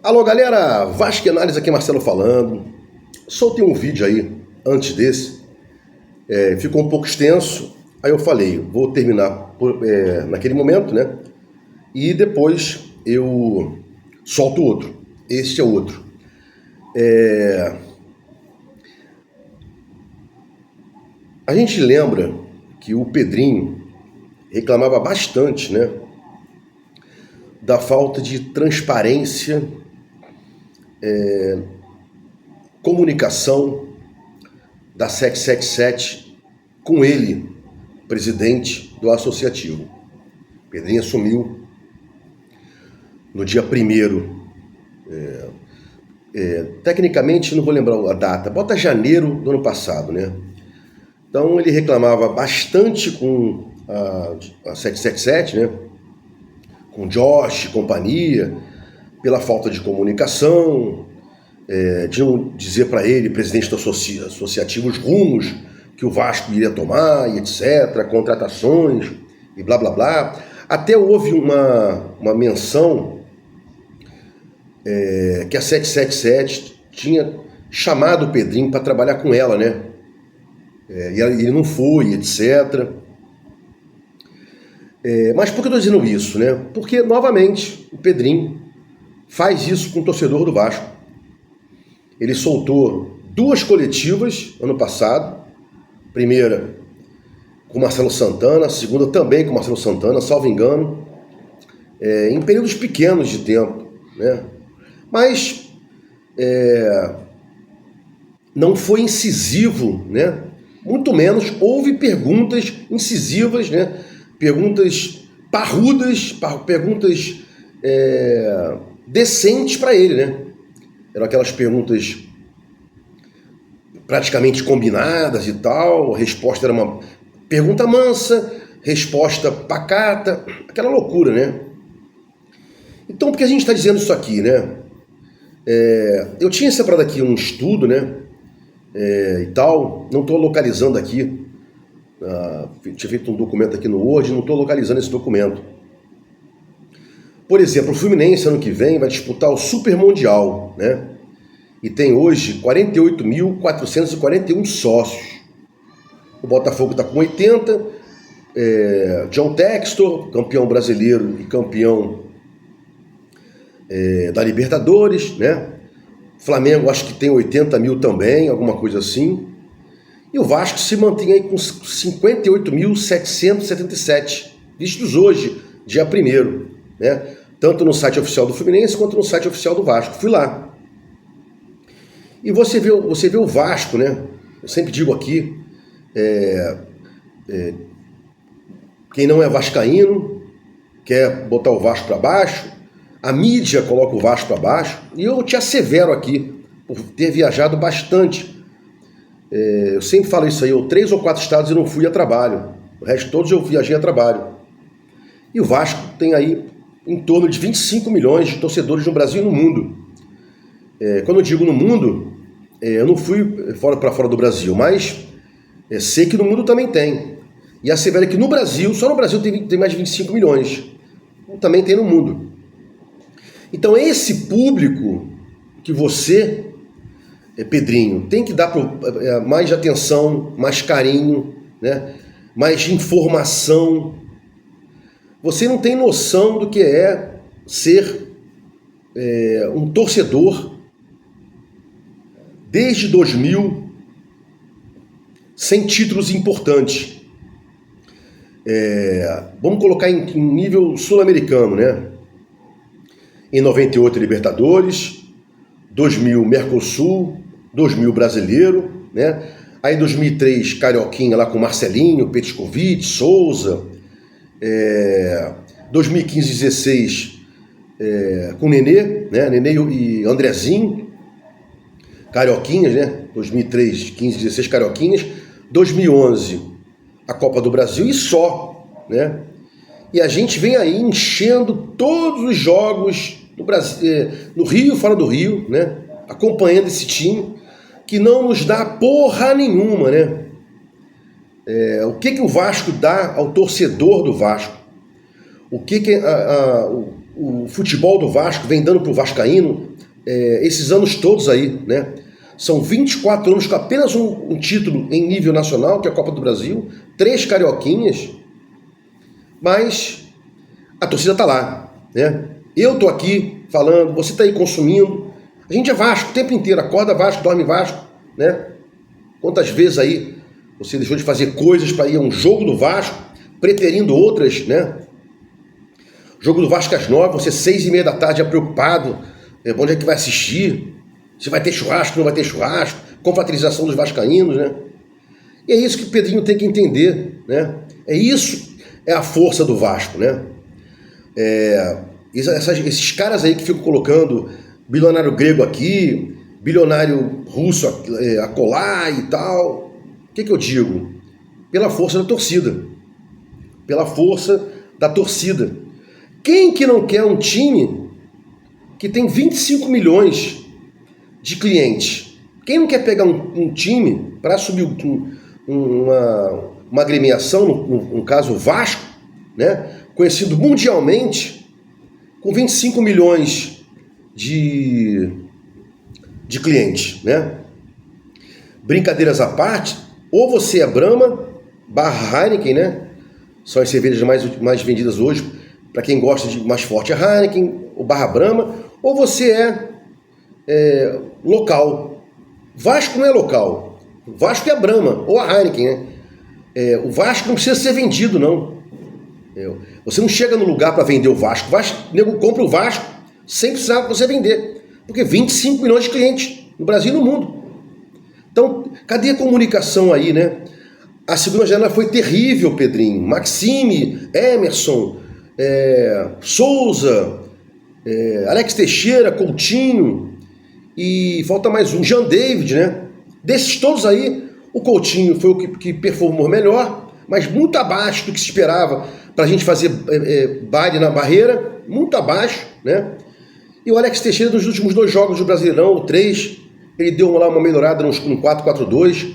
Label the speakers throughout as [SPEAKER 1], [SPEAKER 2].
[SPEAKER 1] Alô galera, Vasco Análise aqui, Marcelo falando. Soltei um vídeo aí antes desse, ficou um pouco extenso. Aí eu falei, vou terminar naquele momento, né? E depois eu solto outro. Este é outro. A gente lembra que o Pedrinho reclamava bastante, né? Da falta de transparência, comunicação da 777 com ele, presidente do associativo. Pedrinho assumiu no dia 1º, tecnicamente não vou lembrar a data, bota janeiro do ano passado, né? Então ele reclamava bastante com a 777, né? Com Josh e companhia, pela falta de comunicação, de não dizer para ele, presidente do associativo, os rumos que o Vasco iria tomar, e etc., contratações e blá blá blá. Até houve uma menção que a 777 tinha chamado o Pedrinho para trabalhar com ela, né? E ele não foi, etc. Mas por que eu estou dizendo isso, né? Porque, novamente, o Pedrinho faz isso com o torcedor do Vasco. Ele soltou 2 coletivas ano passado. Primeira com o Marcelo Santana, a segunda também com o Marcelo Santana, salvo engano, em períodos pequenos de tempo, né? Mas não foi incisivo, né? Muito menos houve perguntas incisivas, né? Perguntas parrudas, perguntas decentes para ele, né? Eram aquelas perguntas praticamente combinadas e tal, a resposta era uma pergunta mansa, resposta pacata, aquela loucura, né? Então, por que a gente está dizendo isso aqui, né? Eu tinha separado aqui um estudo, né? E tal, não estou localizando aqui, tinha feito um documento aqui no Word, não estou localizando esse documento. Por exemplo, o Fluminense ano que vem vai disputar o Super Mundial, né? E tem hoje 48.441 sócios. O Botafogo está com 80, John Textor, campeão brasileiro e campeão da Libertadores, né? Flamengo acho que tem 80 mil também, alguma coisa assim. E o Vasco se mantém aí com 58.777, vistos hoje, dia 1º, né? Tanto no site oficial do Fluminense quanto no site oficial do Vasco. Fui lá. E você vê o Vasco, né? Eu sempre digo aqui, quem não é vascaíno quer botar o Vasco para baixo, a mídia coloca o Vasco para baixo, e eu te assevero aqui, por ter viajado bastante. Eu sempre falo isso aí, 3 ou 4 estados eu não fui a trabalho, o resto todos eu viajei a trabalho. E o Vasco tem aí em torno de 25 milhões de torcedores no Brasil e no mundo. Quando eu digo no mundo, eu não fui para fora do Brasil, mas sei que no mundo também tem. E assevero que no Brasil, só no Brasil tem mais de 25 milhões. Também tem no mundo. Então esse público que você, Pedrinho, tem que dar mais atenção, mais carinho, né? Mais informação. Você não tem noção do que é ser um torcedor desde 2000 sem títulos importantes. Vamos colocar em nível sul-americano, né? Em 98 Libertadores, 2000 Mercosul, 2000 Brasileiro, né? Aí em 2003 Carioquinha lá com Marcelinho, Petkovic, Souza, 2015 16 com Nenê, né? Nenê e Andrezinho, Carioquinhas, né? 2003, 15, 16 Carioquinhas, 2011 a Copa do Brasil e só, né? E a gente vem aí enchendo todos os jogos do Brasil, no Rio, fora do Rio, né? Acompanhando esse time que não nos dá porra nenhuma, né? O que o Vasco dá ao torcedor do Vasco? O que o futebol do Vasco vem dando para o vascaíno esses anos todos aí, né? São 24 anos com apenas um título em nível nacional, que é a Copa do Brasil, 3 carioquinhas, mas a torcida tá lá, né? Eu tô aqui falando, você tá aí consumindo, a gente é Vasco o tempo inteiro, acorda Vasco, dorme Vasco, né? Quantas vezes aí você deixou de fazer coisas para ir a um jogo do Vasco, preferindo outras, né? Jogo do Vasco às 9, você 6h30 da tarde é preocupado, onde é que vai assistir, se vai ter churrasco, não vai ter churrasco, confraternização dos vascaínos, né? E é isso que o Pedrinho tem que entender, né? Isso é a força do Vasco, né? Esses caras aí que ficam colocando bilionário grego aqui, bilionário russo acolá e tal, o que eu digo? Pela força da torcida. Pela força da torcida. Quem que não quer um time que tem 25 milhões de clientes? Quem não quer pegar um time para assumir uma agremiação, no caso o Vasco, né, conhecido mundialmente, com 25 milhões de clientes, né? Brincadeiras à parte, ou você é Brahma, barra Heineken, né? São as cervejas mais vendidas hoje, para quem gosta de mais forte é Heineken, ou barra Brahma, ou você é local. Vasco não é local, o Vasco é a Brahma, ou a Heineken, né? O Vasco não precisa ser vendido, não. Você não chega no lugar para vender o Vasco. O nego compra o Vasco sem precisar você vender. Porque 25 milhões de clientes no Brasil e no mundo. Então, cadê a comunicação aí, né? A segunda janela foi terrível, Pedrinho. Maxime, Emerson, Souza, Alex Teixeira, Coutinho e falta mais um, Jean David, né? Desses todos aí, o Coutinho foi o que performou melhor, mas muito abaixo do que se esperava para a gente fazer baile na barreira, muito abaixo, né? E o Alex Teixeira, nos últimos 2 jogos do Brasileirão, o 3, ele deu lá uma melhorada no 4-4-2.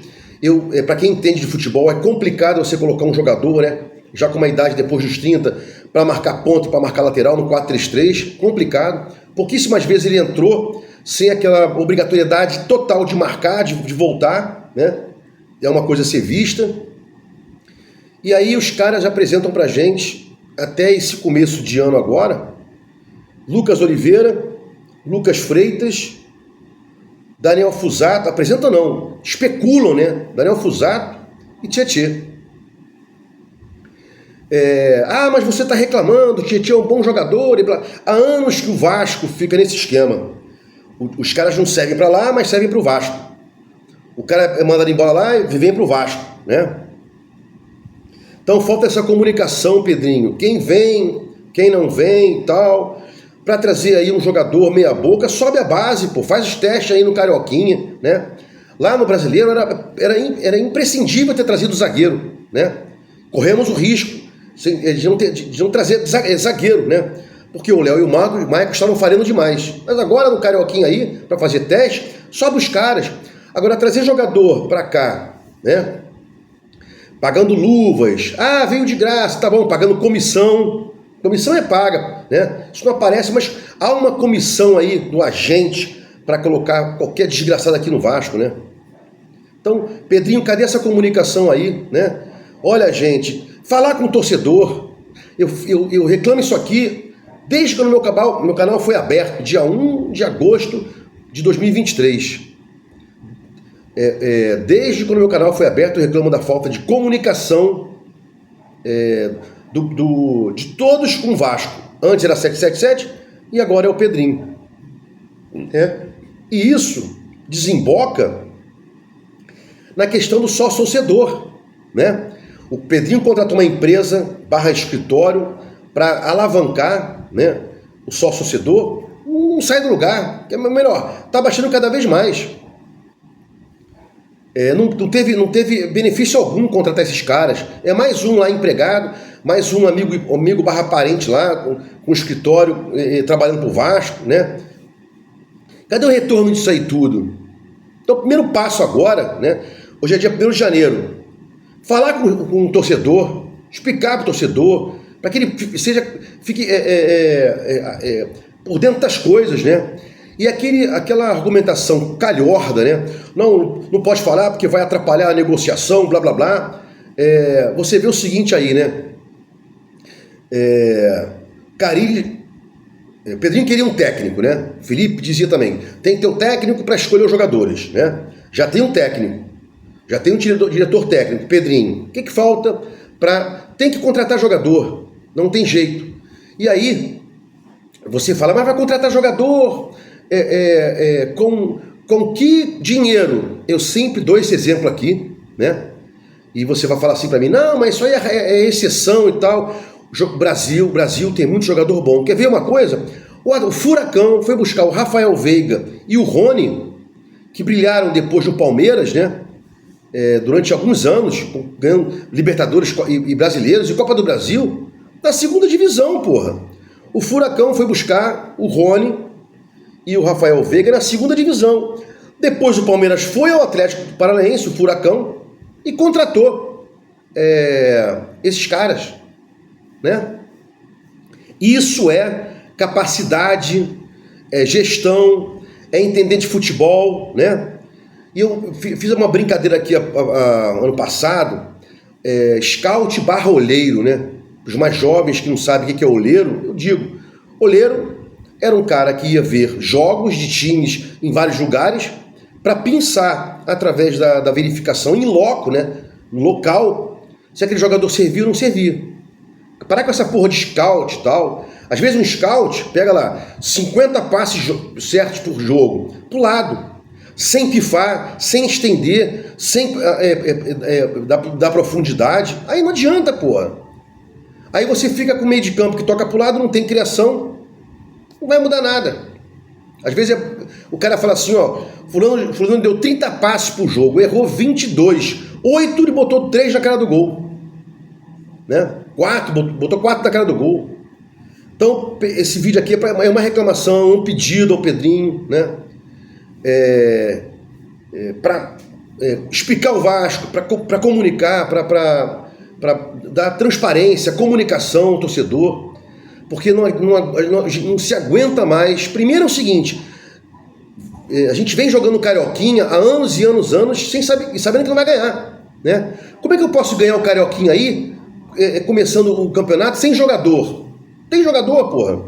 [SPEAKER 1] Para quem entende de futebol, é complicado você colocar um jogador, né, já com uma idade depois dos 30, para marcar ponto, para marcar lateral no 4-3-3, complicado. Pouquíssimas vezes ele entrou sem aquela obrigatoriedade total de marcar, de voltar, né? É uma coisa a ser vista. E aí os caras apresentam pra gente, até esse começo de ano agora, Lucas Oliveira, Lucas Freitas, Daniel Fusato, apresentam não, especulam, né? Daniel Fusato e Tietê. Mas você está reclamando, Tietê é um bom jogador, e blá. Há anos que o Vasco fica nesse esquema. Os caras não servem para lá, mas servem para o Vasco. O cara é mandado embora lá e vem para o Vasco, né? Então falta essa comunicação, Pedrinho. Quem vem, quem não vem e tal. Para trazer aí um jogador meia boca, sobe a base, pô, faz os testes aí no Carioquinha, né? Lá no Brasileiro era imprescindível ter trazido o zagueiro, né? Corremos o risco de não trazer zagueiro, né? Porque o Léo e o Maicon estavam falhando demais. Mas agora no Carioquinha aí, para fazer teste, sobe os caras. Agora trazer jogador para cá, né? Pagando luvas. Veio de graça, tá bom, pagando comissão. Comissão é paga, né? Isso não aparece, mas há uma comissão aí do agente para colocar qualquer desgraçado aqui no Vasco, né? Então, Pedrinho, cadê essa comunicação aí, né? Olha, gente, falar com o torcedor, eu reclamo isso aqui desde que o meu canal foi aberto, dia 1 de agosto de 2023. Desde quando o meu canal foi aberto, eu reclamo da falta de comunicação de todos com o Vasco. Antes era 777 e agora é o Pedrinho. E isso desemboca na questão do sócio-torcedor, né? O Pedrinho contratou uma empresa / escritório para alavancar, né, o sócio-torcedor. Não sai do lugar, que é melhor, está baixando cada vez mais. Não teve benefício algum contratar esses caras. É mais um lá empregado, mais um amigo / parente lá, com escritório, trabalhando pro Vasco, né? Cadê o retorno disso aí tudo? Então, o primeiro passo agora, né? Hoje é dia 1º de janeiro. Falar com o torcedor, explicar para o torcedor, para que ele fique por dentro das coisas, né? E aquela argumentação calhorda, né? Não pode falar porque vai atrapalhar a negociação, blá blá blá. Você vê o seguinte aí, né? Pedrinho queria um técnico, né? Felipe dizia também, tem que ter um técnico para escolher os jogadores, né? Já tem um técnico, já tem um diretor técnico, Pedrinho. O que falta tem que contratar jogador, não tem jeito. E aí, você fala, mas vai contratar jogador com que dinheiro? Eu sempre dou esse exemplo aqui, né? E você vai falar assim para mim, não, mas isso aí é exceção e tal. Brasil tem muito jogador bom. Quer ver uma coisa? O Furacão foi buscar o Rafael Veiga e o Rony, que brilharam depois do Palmeiras, né? Durante alguns anos, ganhando Libertadores e Brasileiros e Copa do Brasil, na segunda divisão, porra. O Furacão foi buscar o Rony e o Rafael Veiga na segunda divisão. Depois o Palmeiras foi ao Atlético Paranaense, o Furacão, e contratou esses caras, né? Isso é capacidade, gestão, entender de futebol, né? E eu fiz uma brincadeira aqui ano passado, scout / olheiro, né? Os mais jovens que não sabem o que é olheiro, eu digo, olheiro era um cara que ia ver jogos de times em vários lugares para pensar através da verificação em loco, né? No local, se aquele jogador servia ou não servia. Parar com essa porra de scout e tal. Às vezes um scout pega lá 50 passes certos por jogo, pro lado, sem pifar, sem estender, sem dar profundidade. Aí não adianta, porra. Aí você fica com o meio de campo que toca pro lado, não tem criação, não vai mudar nada. Às vezes o cara fala assim, ó, fulano deu 30 passes por jogo, errou 22, 8 ele botou 3 na cara do gol, né? 4, botou 4 na cara do gol. Então esse vídeo aqui é uma reclamação, um pedido ao Pedrinho, né? Para explicar o Vasco, para comunicar, para dar transparência, comunicação ao torcedor, porque não se aguenta mais. Primeiro é o seguinte, a gente vem jogando Carioquinha há anos e anos, sabendo que não vai ganhar, né? Como é que eu posso ganhar o Carioquinha aí, começando o campeonato, sem jogador? Tem jogador, porra.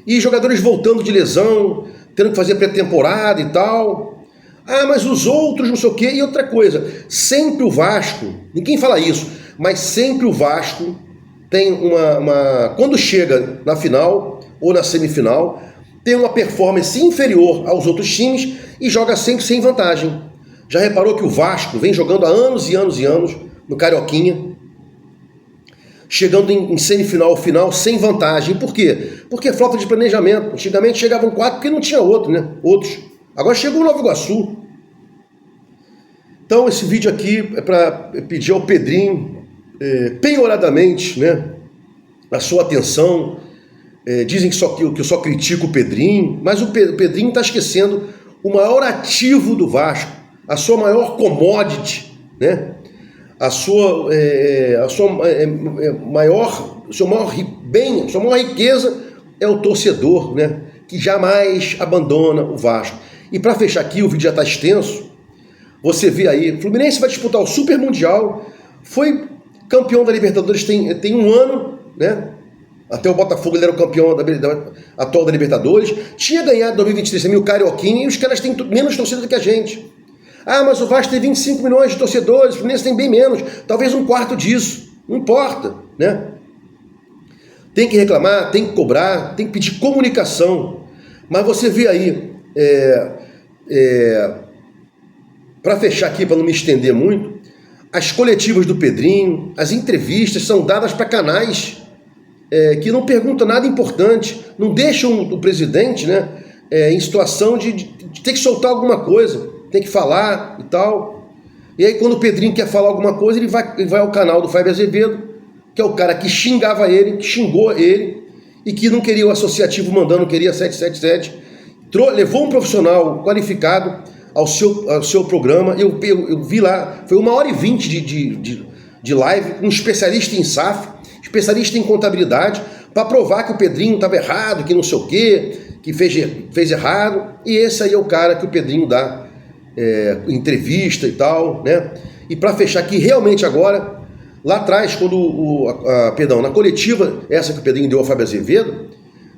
[SPEAKER 1] E jogadores voltando de lesão, tendo que fazer pré-temporada e tal. Ah, mas os outros não sei o quê. E outra coisa, sempre o Vasco, ninguém fala isso, mas sempre o Vasco tem quando chega na final ou na semifinal, tem uma performance inferior aos outros times e joga sempre sem vantagem. Já reparou que o Vasco vem jogando há anos e anos e anos no Carioquinha, chegando em semifinal ou final sem vantagem. Por quê? Porque é falta de planejamento. Antigamente chegavam 4 porque não tinha outro, né? Outros. Agora chegou o Nova Iguaçu. Então esse vídeo aqui é para pedir ao Pedrinho, penhoradamente, né, a sua atenção. Dizem que eu só critico o Pedrinho, mas o Pedrinho está esquecendo o maior ativo do Vasco, a sua maior commodity, né? A sua maior riqueza é o torcedor, né? Que jamais abandona o Vasco. E para fechar aqui, o vídeo já está extenso. Você vê aí, o Fluminense vai disputar o Super Mundial, foi campeão da Libertadores tem um ano, né? Até o Botafogo ele era o campeão atual da Libertadores. Tinha ganhado em 2023 também o Carioquinha e os caras têm menos torcida do que a gente. Ah, mas o Vasco tem 25 milhões de torcedores, o Fluminense tem bem menos, talvez um quarto disso. Não importa, né? Tem que reclamar, tem que cobrar, tem que pedir comunicação. Mas você vê aí, para fechar aqui, para não me estender muito, as coletivas do Pedrinho, as entrevistas são dadas para canais que não perguntam nada importante, não deixam o presidente, né, em situação de ter que soltar alguma coisa, tem que falar e tal. E aí quando o Pedrinho quer falar alguma coisa, ele vai ao canal do Fábio Azevedo, que é o cara que xingava ele, que xingou ele, e que não queria o associativo mandando, queria 777, levou um profissional qualificado ao seu programa. Eu vi lá, foi 1h20 de live, um especialista em SAF, especialista em contabilidade, para provar que o Pedrinho estava errado, que não sei o quê, que fez errado. E esse aí é o cara que o Pedrinho dá entrevista e tal, né? E para fechar aqui, realmente agora, lá atrás, quando perdão, na coletiva, essa que o Pedrinho deu ao Fábio Azevedo,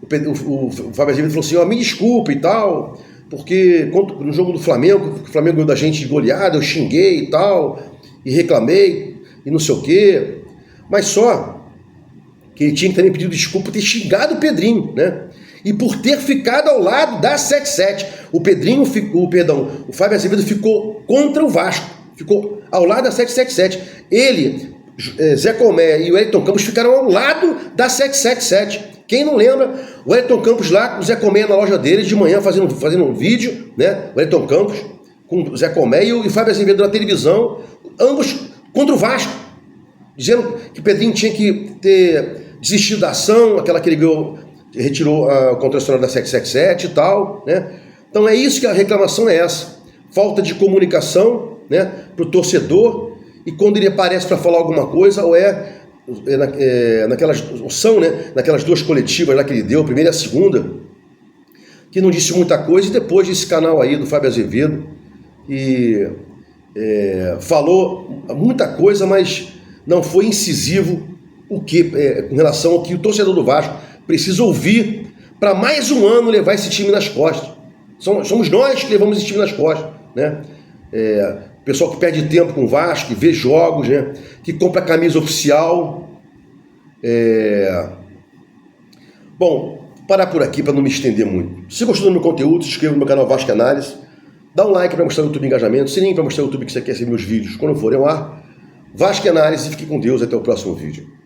[SPEAKER 1] o Fábio Azevedo falou assim, ó, me desculpa e tal, porque no jogo do Flamengo, o Flamengo ganhou da gente de goleada, eu xinguei e tal, e reclamei, e não sei o quê. Mas só que ele tinha que também pedido desculpa por ter xingado o Pedrinho, né? E por ter ficado ao lado da 77. O Fábio Azevedo ficou contra o Vasco, ficou ao lado da 777. Ele, Zé Comé e o Wellington Campos ficaram ao lado da 777. Quem não lembra, o Wellington Campos lá com o Zé Comé na loja dele de manhã fazendo um vídeo, né? O Wellington Campos com o Zé Comé e o Fábio Azevedo na televisão, ambos contra o Vasco, dizendo que o Pedrinho tinha que ter desistido da ação, aquela que ele retirou a contracional da 777 e tal, né? Então é isso que a reclamação é essa. Falta de comunicação, né, para o torcedor, e quando ele aparece para falar alguma coisa, ou naquelas duas coletivas lá que ele deu, a primeira e a segunda, que não disse muita coisa, e depois desse canal aí do Fábio Azevedo, e falou muita coisa, mas não foi incisivo com relação ao que o torcedor do Vasco precisa ouvir para mais um ano levar esse time nas costas. Somos nós que levamos esse time nas costas, né? Pessoal que perde tempo com o Vasco, que vê jogos, né? Que compra camisa oficial. Bom, parar por aqui para não me estender muito. Se gostou do meu conteúdo, se inscreva no meu canal Vasco Análise, dá um like para mostrar no YouTube engajamento, sininho para mostrar no YouTube que você quer ver meus vídeos quando forem ao ar. Vasco Análise, fique com Deus, até o próximo vídeo.